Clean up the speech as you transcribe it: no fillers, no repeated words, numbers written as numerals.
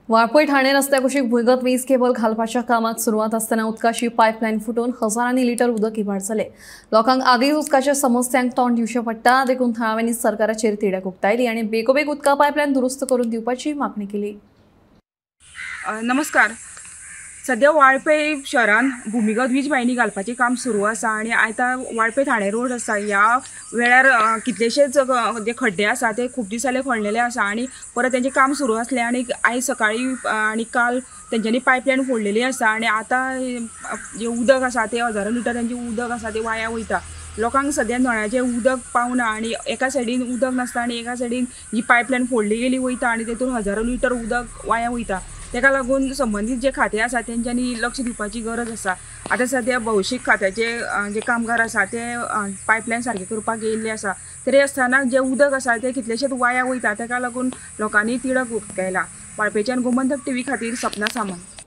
वाळपय ठाणे रस्त्याकुशीक भुंयगत वीज केबल घालपाच्या कामात सुरवात असताना उदकाची पायपलायन फुटून हजारांनी लिटर उदक इबाड जाले। लोकांक आदींच उदकाच्या समस्यांक तोंड दिवचें पडटा, देखून थळाव्यांनी सरकाराचेर तिडक उक्तायली आनी बेगोबेग उदका पायपलायन दुरुस्त करून दिवपाची मागणी केली। नमस्कार। सध्या वाळपय शहरान भूमिगत वीज वाहिनी घालपाचें काम सुरू आसा आनी आयतार वाळपय ठाणे रोड आसा ह्या वेळार कितलेशेच जे खड्डे आसा ते खूब दीस जाले खणलेले आसा आनी परत तेंचें काम सुरू आसलें आनी आयज सकाळी आनी काल तेंच्यांनी पायपलायन फोडलेली आसा आनी आतां जे उदक आसा ते हजारो लिटर तेंचें उदक आसा ते वाया वयता। लोकांक सद्या नळाचें उदक पावना आनी एका सायडीन उदक नासता आनी एका सायडीन जी पायपलायन फोडली गेली वयता आनी तेतून हजारो लिटर उदक वाया वयता। तेका लागून संबंधीत जे खाते आसा तेंच्यांनी लक्ष दिवपाची गरज आसा। आतां सद्या भौशीक खात्याचे जे कामगार आसा ते पायपलायन सारके करपाक येयल्ले आसा, तरी आसतना जे उदक आसा ते कितलेशेच वाया वयता, तेका लागून लोकांनी तिडक उक्तायला। वाळपयच्यान गोमंतक टीव्ही खातीर सपना सामंत।